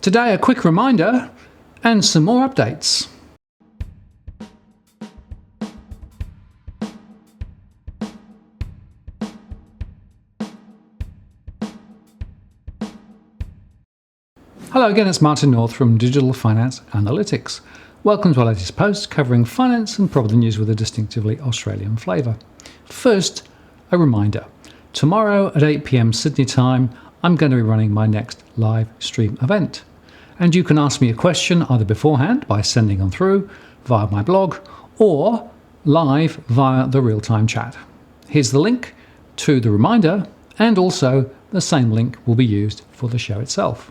Today, a quick reminder and some more updates. Hello again, it's Martin North from Digital Finance Analytics. Welcome to our latest post covering finance and property news with a distinctively Australian flavour. First, a reminder. Tomorrow at 8 PM Sydney time, I'm going to be running my next live stream event. And you can ask me a question either beforehand by sending them through via my blog or live via the real-time chat. Here's the link to the reminder, and also the same link will be used for the show itself.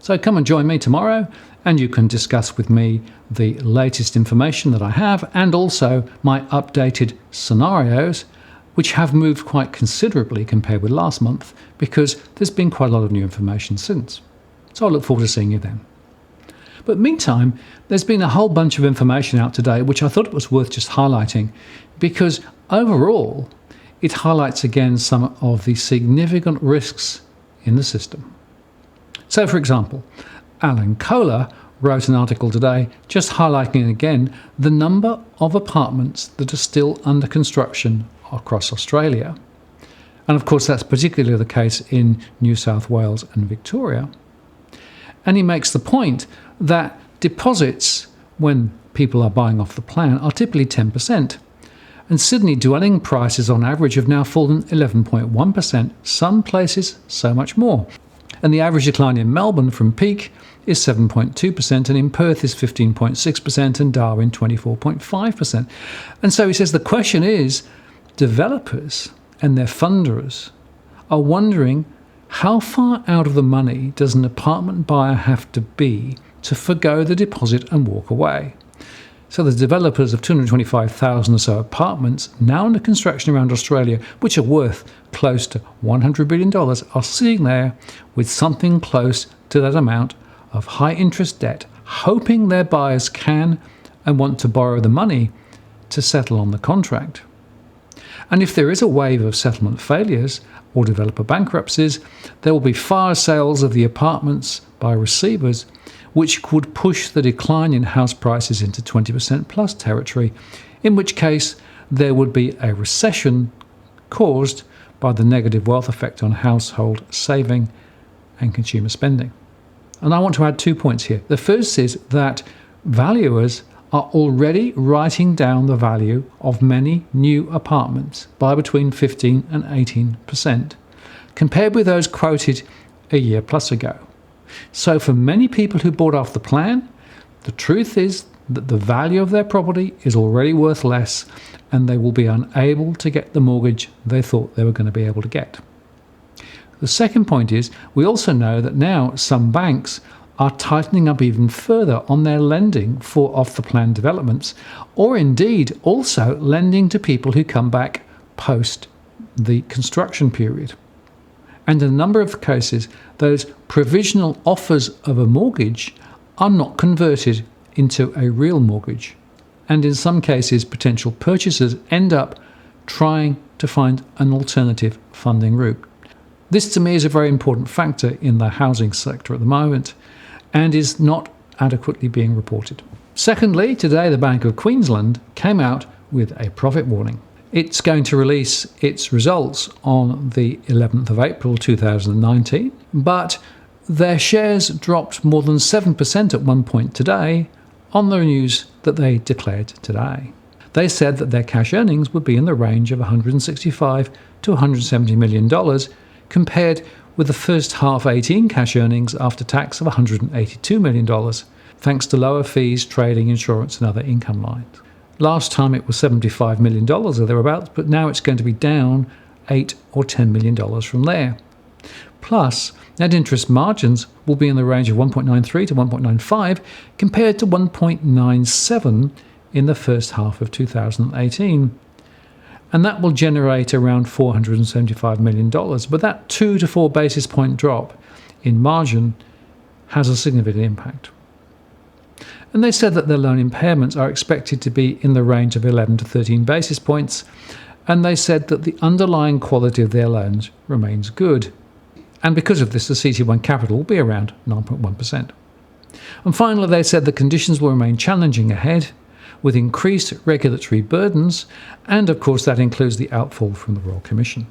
So come and join me tomorrow, and you can discuss with me the latest information that I have and also my updated scenarios, which have moved quite considerably compared with last month because there's been quite a lot of new information since. So I look forward to seeing you then. But meantime, there's been a whole bunch of information out today which I thought it was worth just highlighting because overall it highlights again some of the significant risks in the system. So for example, Alan Kohler wrote an article today just highlighting again the number of apartments that are still under construction across Australia. And of course that's particularly the case in New South Wales and Victoria. And he makes the point that deposits, when people are buying off the plan, are typically 10%. And Sydney dwelling prices on average have now fallen 11.1%, some places so much more. And the average decline in Melbourne from peak is 7.2%, and in Perth is 15.6%, and Darwin 24.5%. And so he says the question is, developers and their funders are wondering how far out of the money does an apartment buyer have to be to forgo the deposit and walk away? So the developers of 225,000 or so apartments now under construction around Australia, which are worth close to $100 billion, are sitting there with something close to that amount of high interest debt, hoping their buyers can and want to borrow the money to settle on the contract. And if there is a wave of settlement failures or developer bankruptcies, there will be fire sales of the apartments by receivers, which could push the decline in house prices into 20% plus territory, in which case there would be a recession caused by the negative wealth effect on household saving and consumer spending. And I want to add 2 points here. The first is that valuers are already writing down the value of many new apartments by between 15 and 18%, compared with those quoted a year plus ago. So for many people who bought off the plan, the truth is that the value of their property is already worth less, and they will be unable to get the mortgage they thought they were going to be able to get. The second point is we also know that now some banks are tightening up even further on their lending for off-the-plan developments, or indeed also lending to people who come back post the construction period. And in a number of cases, those provisional offers of a mortgage are not converted into a real mortgage. And in some cases, potential purchasers end up trying to find an alternative funding route. This to me is a very important factor in the housing sector at the moment, and is not adequately being reported. Secondly, today the Bank of Queensland came out with a profit warning. It's going to release its results on the 11th of April 2019, but their shares dropped more than 7% at one point today on the news that they declared today. They said that their cash earnings would be in the range of $165 to $170 million, compared with the first half 18 cash earnings after tax of $182 million, thanks to lower fees, trading, insurance and other income lines. Last time it was $75 million or thereabouts, but now it's going to be down $8 or $10 million from there. Plus, net interest margins will be in the range of 1.93 to 1.95 compared to 1.97 in the first half of 2018. And that will generate around $475 million. But that 2 to 4 basis point drop in margin has a significant impact. And they said that their loan impairments are expected to be in the range of 11 to 13 basis points. And they said that the underlying quality of their loans remains good. And because of this, the CET1 capital will be around 9.1%. And finally, they said the conditions will remain challenging ahead, with increased regulatory burdens, and of course that includes the outfall from the Royal Commission.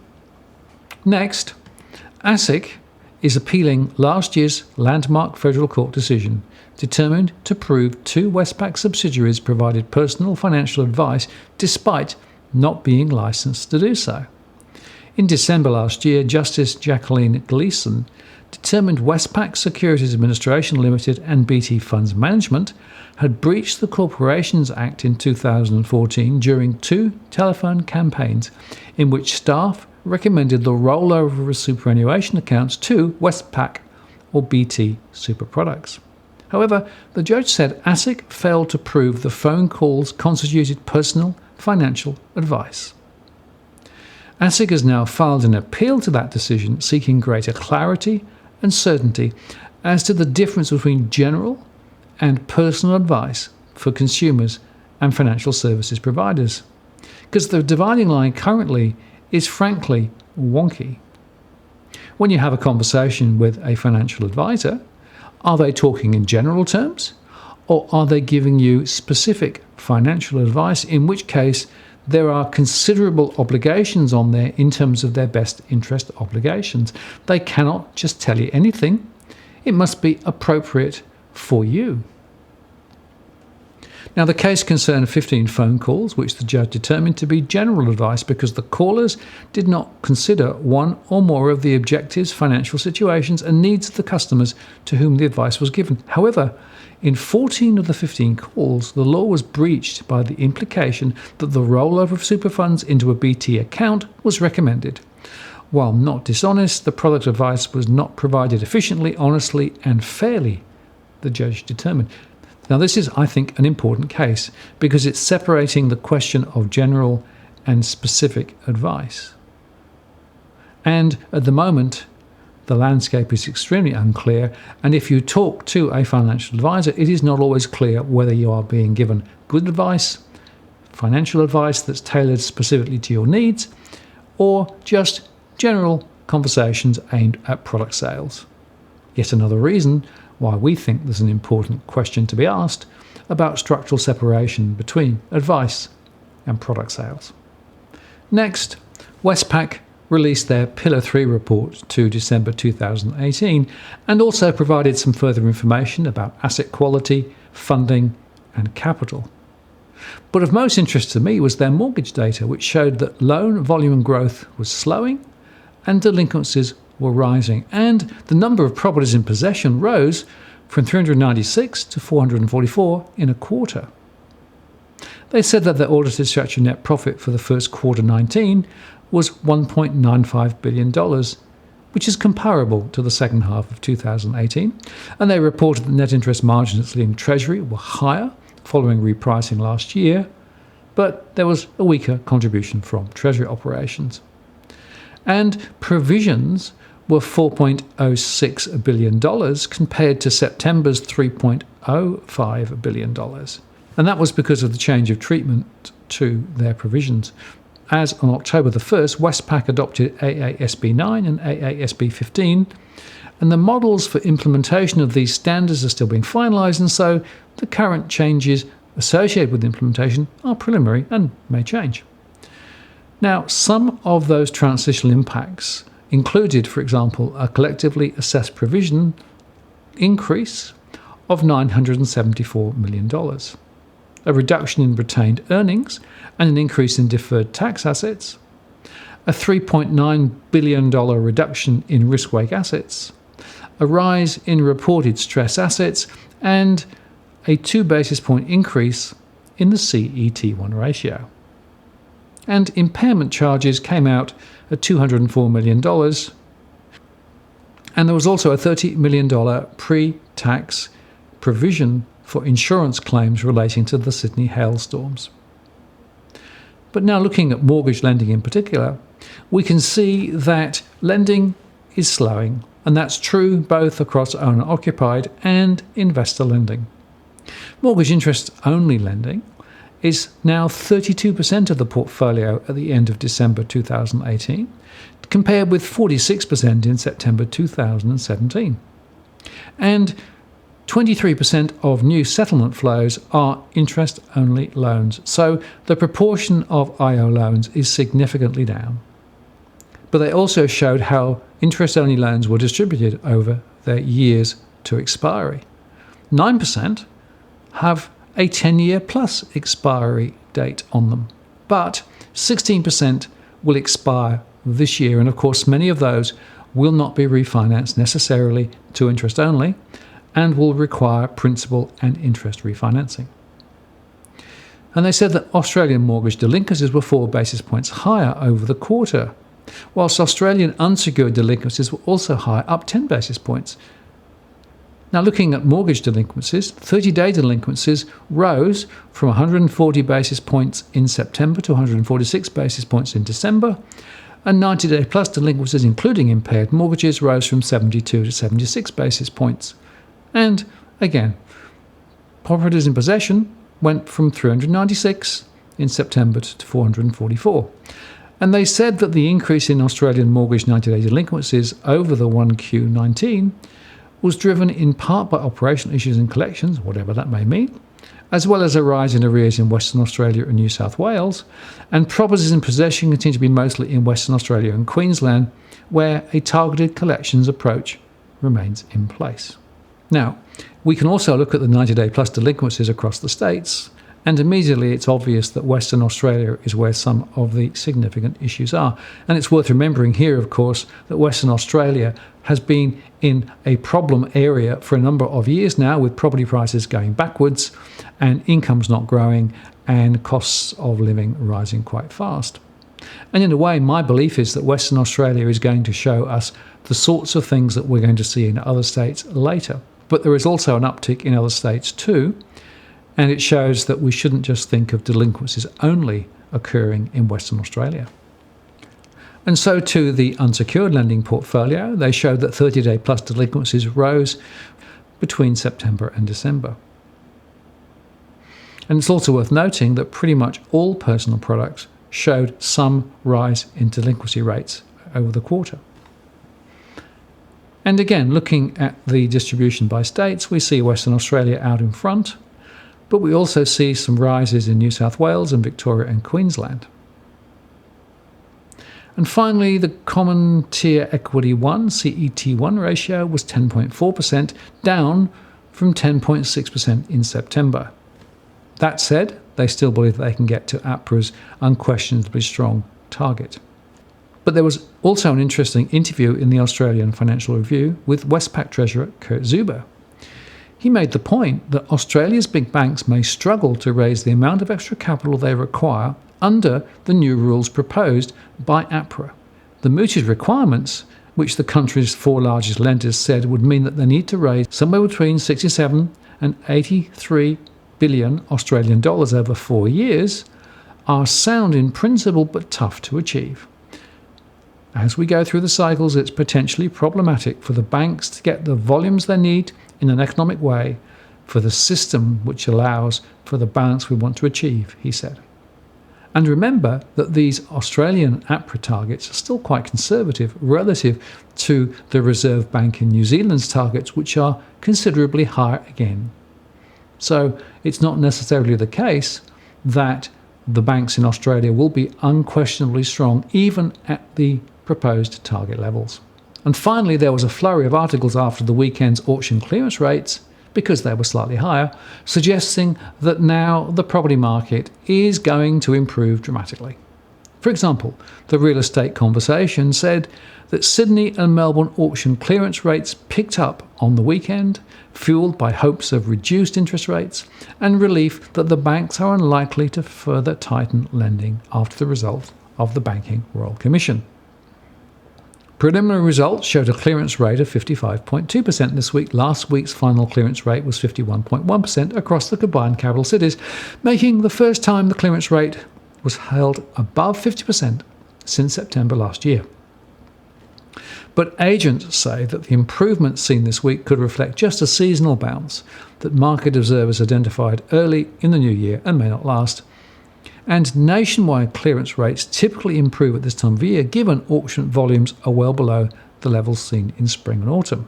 Next, ASIC is appealing last year's landmark federal court decision, determined to prove two Westpac subsidiaries provided personal financial advice despite not being licensed to do so. In December last year, Justice Jacqueline Gleeson determined Westpac Securities Administration Limited and BT Funds Management had breached the Corporations Act in 2014 during two telephone campaigns in which staff recommended the rollover of superannuation accounts to Westpac or BT super products. However, the judge said ASIC failed to prove the phone calls constituted personal financial advice. ASIC has now filed an appeal to that decision, seeking greater clarity and certainty as to the difference between general and personal advice for consumers and financial services providers. Because the dividing line currently is frankly wonky. When you have a conversation with a financial advisor, are they talking in general terms, or are they giving you specific financial advice, in which case there are considerable obligations on there in terms of their best interest obligations? They cannot just tell you anything. It must be appropriate for you. Now, the case concerned 15 phone calls, which the judge determined to be general advice because the callers did not consider one or more of the objectives, financial situations, and needs of the customers to whom the advice was given. However, in 14 of the 15 calls, the law was breached by the implication that the rollover of super funds into a BT account was recommended. While not dishonest, the product advice was not provided efficiently, honestly, and fairly, the judge determined. Now, this is, I think, an important case because it's separating the question of general and specific advice. And at the moment, the landscape is extremely unclear, and if you talk to a financial advisor, it is not always clear whether you are being given good advice, financial advice that's tailored specifically to your needs, or just general conversations aimed at product sales. Yet another reason why we think there's an important question to be asked about structural separation between advice and product sales. Next, Westpac released their Pillar 3 report to December 2018 and also provided some further information about asset quality, funding and capital. But of most interest to me was their mortgage data, which showed that loan volume growth was slowing and delinquencies were rising, and the number of properties in possession rose from 396 to 444 in a quarter. They said that their audited statutory net profit for the first quarter 19 was $1.95 billion, which is comparable to the second half of 2018, and they reported that net interest margins in Treasury were higher following repricing last year, but there was a weaker contribution from Treasury operations. And provisions were $4.06 billion compared to September's $3.05 billion. And that was because of the change of treatment to their provisions. As on October the 1st, Westpac adopted AASB 9 and AASB 15, and the models for implementation of these standards are still being finalised, and so the current changes associated with implementation are preliminary and may change. Now, some of those transitional impacts included, for example, a collectively assessed provision increase of $974 million, a reduction in retained earnings and an increase in deferred tax assets, a $3.9 billion reduction in risk-weight assets, a rise in reported stress assets, and a 2 basis point increase in the CET1 ratio. And impairment charges came out at $204 million, and there was also a $30 million pre-tax provision for insurance claims relating to the Sydney hailstorms. But now looking at mortgage lending in particular, we can see that lending is slowing, and that's true both across owner-occupied and investor lending. Mortgage interest-only lending is now 32% of the portfolio at the end of December 2018, compared with 46% in September 2017. And 23% of new settlement flows are interest-only loans, so the proportion of IO loans is significantly down. But they also showed how interest-only loans were distributed over their years to expiry. 9% have a 10-year plus expiry date on them, but 16% will expire this year, and of course many of those will not be refinanced necessarily to interest-only, and will require principal and interest refinancing. And they said that Australian mortgage delinquencies were 4 basis points higher over the quarter, whilst Australian unsecured delinquencies were also higher, up 10 basis points. Now, looking at mortgage delinquencies, 30-day delinquencies rose from 140 basis points in September to 146 basis points in December, and 90-day plus delinquencies, including impaired mortgages, rose from 72 to 76 basis points. And again, properties in possession went from 396 in September to 444. And they said that the increase in Australian mortgage 90-day delinquencies over the 1Q19 was driven in part by operational issues in collections, whatever that may mean, as well as a rise in arrears in Western Australia and New South Wales, and properties in possession continue to be mostly in Western Australia and Queensland, where a targeted collections approach remains in place. Now, we can also look at the 90-day plus delinquencies across the states, and immediately it's obvious that Western Australia is where some of the significant issues are. And it's worth remembering here, of course, that Western Australia has been in a problem area for a number of years now, with property prices going backwards and incomes not growing and costs of living rising quite fast. And in a way, my belief is that Western Australia is going to show us the sorts of things that we're going to see in other states later. But there is also an uptick in other states too, and it shows that we shouldn't just think of delinquencies only occurring in Western Australia. And so to the unsecured lending portfolio, they showed that 30-day plus delinquencies rose between September and December. And it's also worth noting that pretty much all personal products showed some rise in delinquency rates over the quarter. And again, looking at the distribution by states, we see Western Australia out in front, but we also see some rises in New South Wales and Victoria and Queensland. And finally, the Common Tier Equity 1 CET1 ratio was 10.4%, down from 10.6% in September. That said, they still believe they can get to APRA's unquestionably strong target. But there was also an interesting interview in the Australian Financial Review with Westpac Treasurer Kurt Zuber. He made the point that Australia's big banks may struggle to raise the amount of extra capital they require under the new rules proposed by APRA. The mooted requirements, which the country's 4 largest lenders said would mean that they need to raise somewhere between 67 and 83 billion Australian dollars over 4 years, are sound in principle but tough to achieve. As we go through the cycles, it's potentially problematic for the banks to get the volumes they need in an economic way for the system which allows for the balance we want to achieve, he said. And remember that these Australian APRA targets are still quite conservative relative to the Reserve Bank in New Zealand's targets, which are considerably higher again. So it's not necessarily the case that the banks in Australia will be unquestionably strong even at the proposed target levels. And finally, there was a flurry of articles after the weekend's auction clearance rates, because they were slightly higher, suggesting that now the property market is going to improve dramatically. For example, the Real Estate Conversation said that Sydney and Melbourne auction clearance rates picked up on the weekend, fueled by hopes of reduced interest rates and relief that the banks are unlikely to further tighten lending after the result of the Banking Royal Commission. Preliminary results showed a clearance rate of 55.2% this week. Last week's final clearance rate was 51.1% across the combined capital cities, making the first time the clearance rate was held above 50% since September last year. But agents say that the improvements seen this week could reflect just a seasonal bounce that market observers identified early in the new year and may not last. and nationwide clearance rates typically improve at this time of year given auction volumes are well below the levels seen in spring and autumn.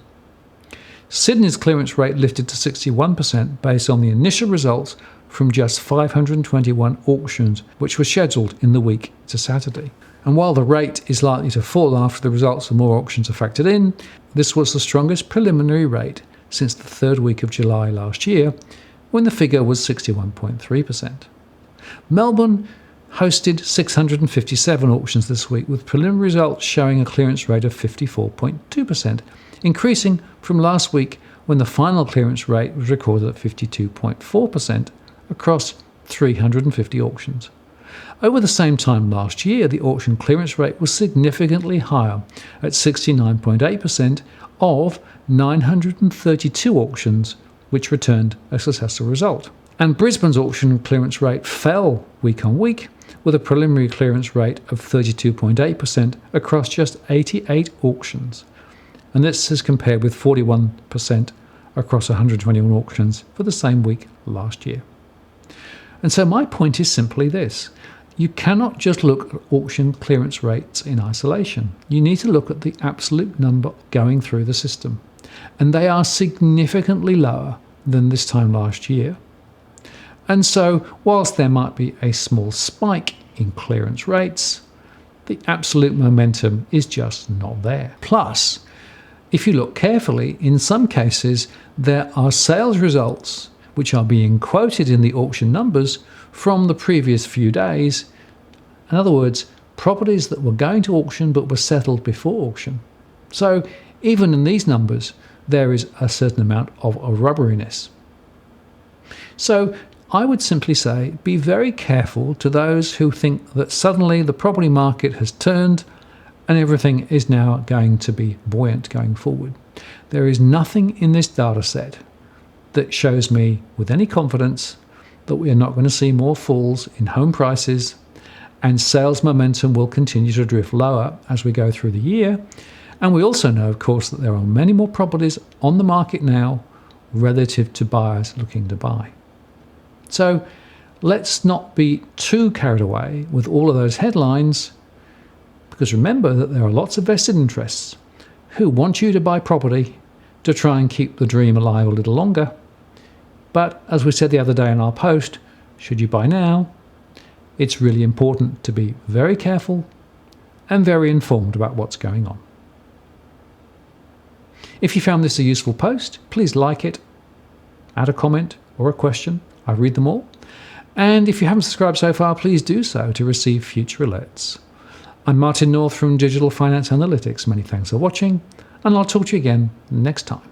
Sydney's clearance rate lifted to 61% based on the initial results from just 521 auctions which were scheduled in the week to Saturday. And while the rate is likely to fall after the results of more auctions are factored in, this was the strongest preliminary rate since the third week of July last year, when the figure was 61.3%. Melbourne hosted 657 auctions this week, with preliminary results showing a clearance rate of 54.2%, increasing from last week when the final clearance rate was recorded at 52.4% across 350 auctions. Over the same time last year, the auction clearance rate was significantly higher at 69.8% of 932 auctions, which returned a successful result. And Brisbane's auction clearance rate fell week on week, with a preliminary clearance rate of 32.8% across just 88 auctions. And this is compared with 41% across 121 auctions for the same week last year. And so my point is simply this. You cannot just look at auction clearance rates in isolation. You need to look at the absolute number going through the system. And they are significantly lower than this time last year. And so, whilst there might be a small spike in clearance rates, the absolute momentum is just not there. Plus, if you look carefully, in some cases, there are sales results which are being quoted in the auction numbers from the previous few days. In other words, properties that were going to auction but were settled before auction. So even in these numbers, there is a certain amount of rubberiness. So I would simply say be very careful to those who think that suddenly the property market has turned and everything is now going to be buoyant going forward. There is nothing in this data set that shows me with any confidence that we are not going to see more falls in home prices and sales momentum will continue to drift lower as we go through the year. And we also know, of course, that there are many more properties on the market now relative to buyers looking to buy. So let's not be too carried away with all of those headlines, because remember that there are lots of vested interests who want you to buy property to try and keep the dream alive a little longer. But as we said the other day in our post, should you buy now, it's really important to be very careful and very informed about what's going on. If you found this a useful post, please like it, add a comment or a question. I read them all. And if you haven't subscribed so far, please do so to receive future alerts. I'm Martin North from Digital Finance Analytics. Many thanks for watching, and I'll talk to you again next time.